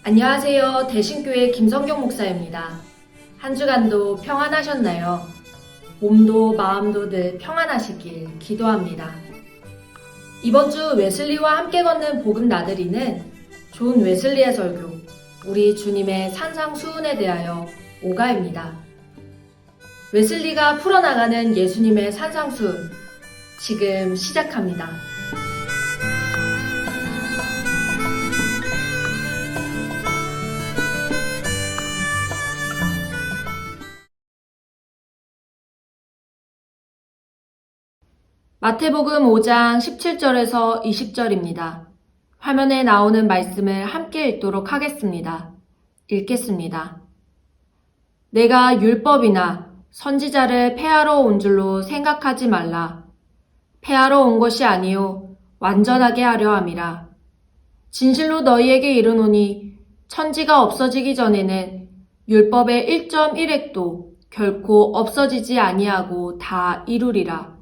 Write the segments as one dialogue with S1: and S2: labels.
S1: 안녕하세요. 대신교회 김성경 목사입니다. 한 주간도 평안하셨나요? 몸도 마음도 늘 평안하시길 기도합니다. 이번 주 웨슬리와 함께 걷는 복음 나들이는 존 웨슬리의 설교, 우리 주님의 산상수훈에 대하여 5가입니다. 웨슬리가 풀어나가는 예수님의 산상수훈, 지금 시작합니다. 마태복음 5장 17절에서 20절입니다. 화면에 나오는 말씀을 함께 읽도록 하겠습니다. 읽겠습니다. 내가 율법이나 선지자를 폐하러 온 줄로 생각하지 말라. 폐하러 온 것이 아니요 완전하게 하려 함이라. 진실로 너희에게 이르노니 천지가 없어지기 전에는 율법의 1.1획도 결코 없어지지 아니하고 다 이루리라.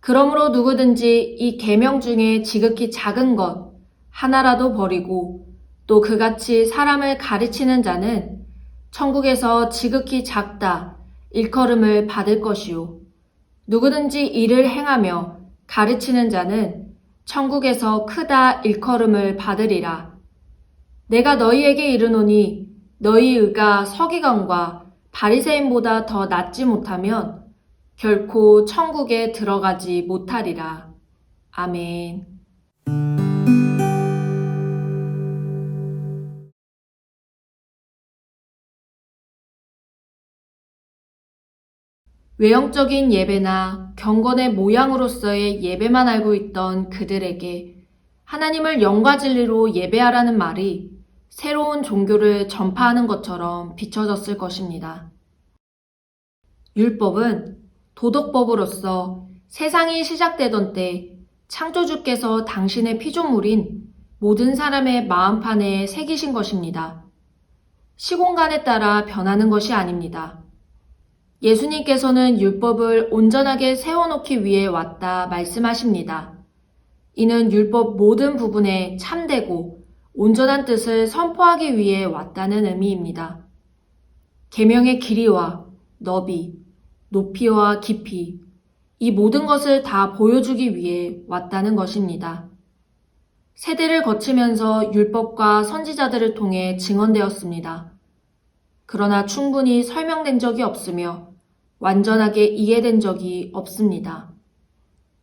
S1: 그러므로 누구든지 이 계명 중에 지극히 작은 것 하나라도 버리고 또 그같이 사람을 가르치는 자는 천국에서 지극히 작다 일컬음을 받을 것이요 누구든지 이를 행하며 가르치는 자는 천국에서 크다 일컬음을 받으리라. 내가 너희에게 이르노니 너희 의가 서기관과 바리새인보다 더 낫지 못하면 결코 천국에 들어가지 못하리라. 아멘. 외형적인 예배나 경건의 모양으로서의 예배만 알고 있던 그들에게 하나님을 영과 진리로 예배하라는 말이 새로운 종교를 전파하는 것처럼 비춰졌을 것입니다. 율법은 도덕법으로서 세상이 시작되던 때 창조주께서 당신의 피조물인 모든 사람의 마음판에 새기신 것입니다. 시공간에 따라 변하는 것이 아닙니다. 예수님께서는 율법을 온전하게 세워놓기 위해 왔다 말씀하십니다. 이는 율법 모든 부분에 참되고 온전한 뜻을 선포하기 위해 왔다는 의미입니다. 계명의 길이와 너비, 높이와 깊이, 이 모든 것을 다 보여주기 위해 왔다는 것입니다. 세대를 거치면서 율법과 선지자들을 통해 증언되었습니다. 그러나 충분히 설명된 적이 없으며 완전하게 이해된 적이 없습니다.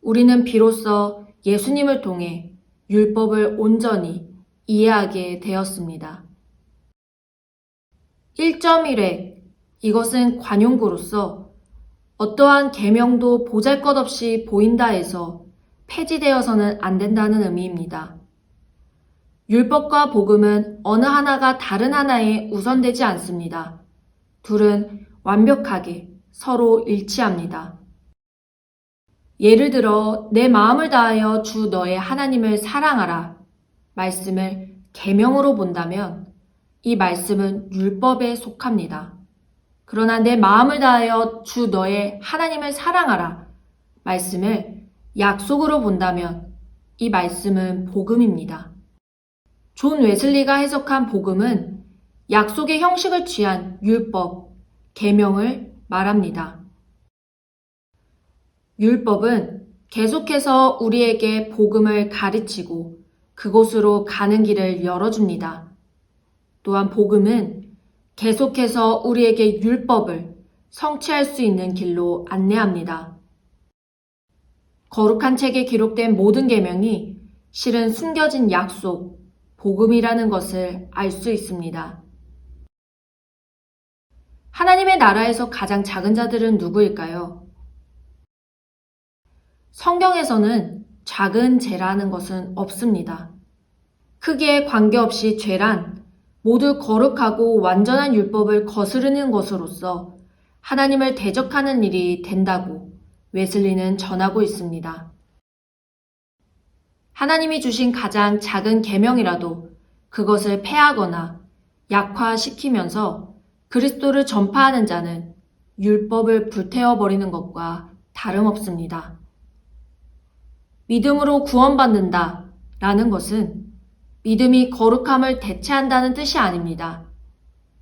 S1: 우리는 비로소 예수님을 통해 율법을 온전히 이해하게 되었습니다. 1.1회, 이것은 관용구로서 어떠한 계명도 보잘것없이 보인다 해서 폐지되어서는 안 된다는 의미입니다. 율법과 복음은 어느 하나가 다른 하나에 우선되지 않습니다. 둘은 완벽하게 서로 일치합니다. 예를 들어 내 마음을 다하여 주 너의 하나님을 사랑하라 말씀을 계명으로 본다면 이 말씀은 율법에 속합니다. 그러나 내 마음을 다하여 주 너의 하나님을 사랑하라 말씀을 약속으로 본다면 이 말씀은 복음입니다. 존 웨슬리가 해석한 복음은 약속의 형식을 취한 율법, 계명을 말합니다. 율법은 계속해서 우리에게 복음을 가르치고 그곳으로 가는 길을 열어줍니다. 또한 복음은 계속해서 우리에게 율법을 성취할 수 있는 길로 안내합니다. 거룩한 책에 기록된 모든 계명이 실은 숨겨진 약속, 복음이라는 것을 알 수 있습니다. 하나님의 나라에서 가장 작은 자들은 누구일까요? 성경에서는 작은 죄라는 것은 없습니다. 크기에 관계없이 죄란 모두 거룩하고 완전한 율법을 거스르는 것으로서 하나님을 대적하는 일이 된다고 웨슬리는 전하고 있습니다. 하나님이 주신 가장 작은 계명이라도 그것을 폐하거나 약화시키면서 그리스도를 전파하는 자는 율법을 불태워버리는 것과 다름없습니다. 믿음으로 구원받는다 라는 것은 믿음이 거룩함을 대체한다는 뜻이 아닙니다.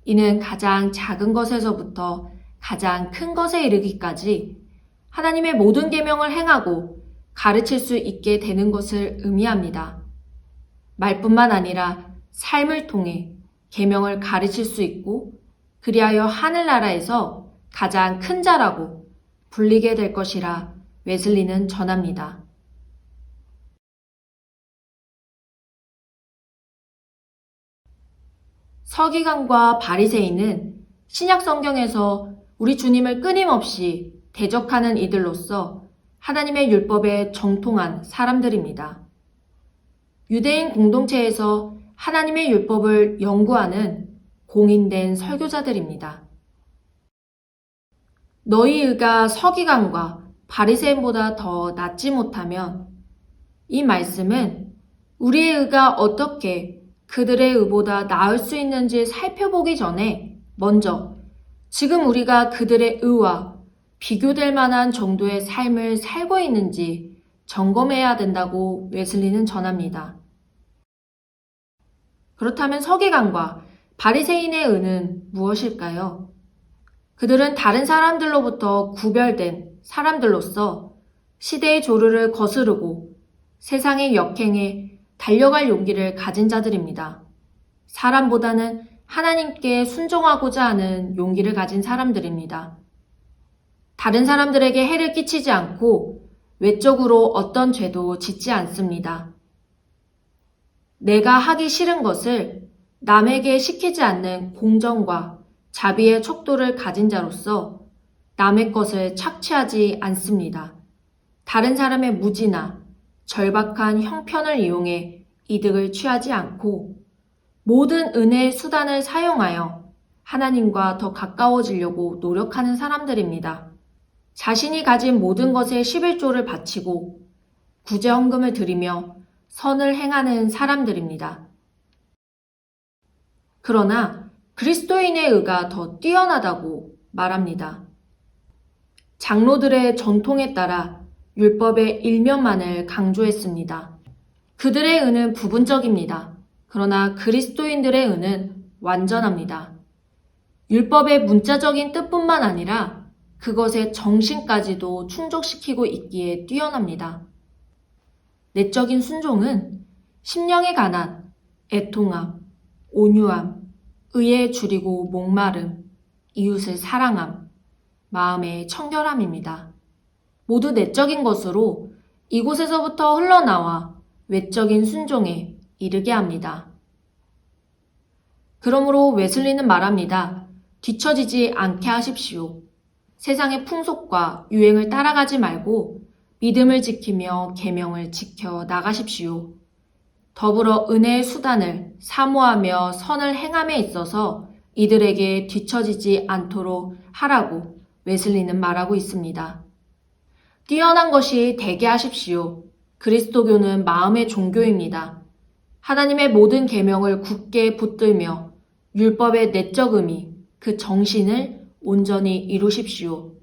S1: 이는 가장 작은 것에서부터 가장 큰 것에 이르기까지 하나님의 모든 계명을 행하고 가르칠 수 있게 되는 것을 의미합니다. 말뿐만 아니라 삶을 통해 계명을 가르칠 수 있고 그리하여 하늘나라에서 가장 큰 자라고 불리게 될 것이라 웨슬리는 전합니다. 서기관과 바리새인은 신약 성경에서 우리 주님을 끊임없이 대적하는 이들로서 하나님의 율법에 정통한 사람들입니다. 유대인 공동체에서 하나님의 율법을 연구하는 공인된 설교자들입니다. 너희 의가 서기관과 바리새인보다 더 낫지 못하면 이 말씀은 우리의 의가 어떻게 그들의 의보다 나을 수 있는지 살펴보기 전에 먼저 지금 우리가 그들의 의와 비교될 만한 정도의 삶을 살고 있는지 점검해야 된다고 웨슬리는 전합니다. 그렇다면 서기관과 바리새인의 의는 무엇일까요? 그들은 다른 사람들로부터 구별된 사람들로서 시대의 조류를 거스르고 세상의 역행에 달려갈 용기를 가진 자들입니다. 사람보다는 하나님께 순종하고자 하는 용기를 가진 사람들입니다. 다른 사람들에게 해를 끼치지 않고 외적으로 어떤 죄도 짓지 않습니다. 내가 하기 싫은 것을 남에게 시키지 않는 공정과 자비의 척도를 가진 자로서 남의 것을 착취하지 않습니다. 다른 사람의 무지나 절박한 형편을 이용해 이득을 취하지 않고 모든 은혜의 수단을 사용하여 하나님과 더 가까워지려고 노력하는 사람들입니다. 자신이 가진 모든 것에 11조를 바치고 구제헌금을 드리며 선을 행하는 사람들입니다. 그러나 그리스도인의 의가 더 뛰어나다고 말합니다. 장로들의 전통에 따라 율법의 일면만을 강조했습니다. 그들의 의는 부분적입니다. 그러나 그리스도인들의 의는 완전합니다. 율법의 문자적인 뜻뿐만 아니라 그것의 정신까지도 충족시키고 있기에 뛰어납니다. 내적인 순종은 심령의 가난, 애통함, 온유함, 의에 줄이고 목마름, 이웃을 사랑함, 마음의 청결함입니다. 모두 내적인 것으로 이곳에서부터 흘러나와 외적인 순종에 이르게 합니다. 그러므로 웨슬리는 말합니다. 뒤처지지 않게 하십시오. 세상의 풍속과 유행을 따라가지 말고 믿음을 지키며 계명을 지켜 나가십시오. 더불어 은혜의 수단을 사모하며 선을 행함에 있어서 이들에게 뒤처지지 않도록 하라고 웨슬리는 말하고 있습니다. 뛰어난 것이 되게 하십시오. 그리스도교는 마음의 종교입니다. 하나님의 모든 계명을 굳게 붙들며 율법의 내적 의미, 그 정신을 온전히 이루십시오.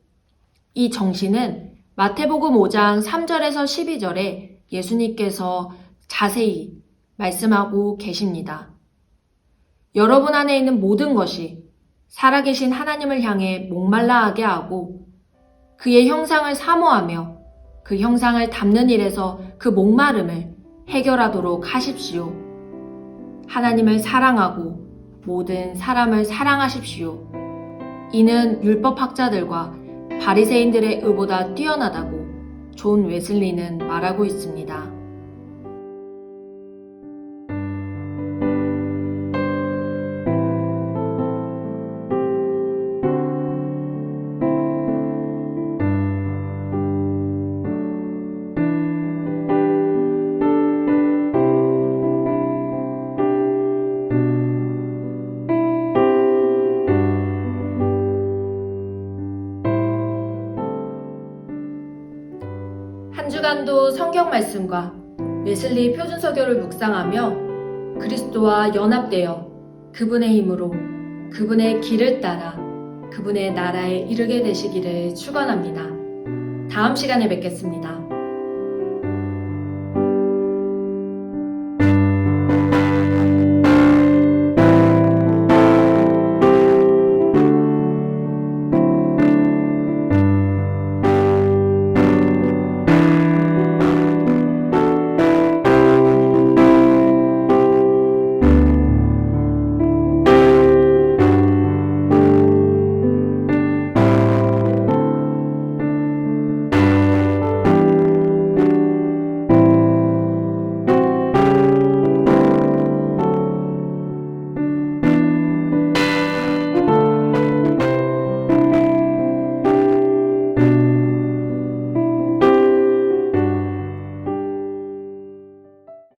S1: 이 정신은 마태복음 5장 3절에서 12절에 예수님께서 자세히 말씀하고 계십니다. 여러분 안에 있는 모든 것이 살아계신 하나님을 향해 목말라하게 하고 그의 형상을 사모하며 그 형상을 담는 일에서 그 목마름을 해결하도록 하십시오. 하나님을 사랑하고 모든 사람을 사랑하십시오. 이는 율법학자들과 바리새인들의 의보다 뛰어나다고 존 웨슬리는 말하고 있습니다. 한 주간도 성경 말씀과 웨슬리 표준서교를 묵상하며 그리스도와 연합되어 그분의 힘으로 그분의 길을 따라 그분의 나라에 이르게 되시기를 축원합니다. 다음 시간에 뵙겠습니다.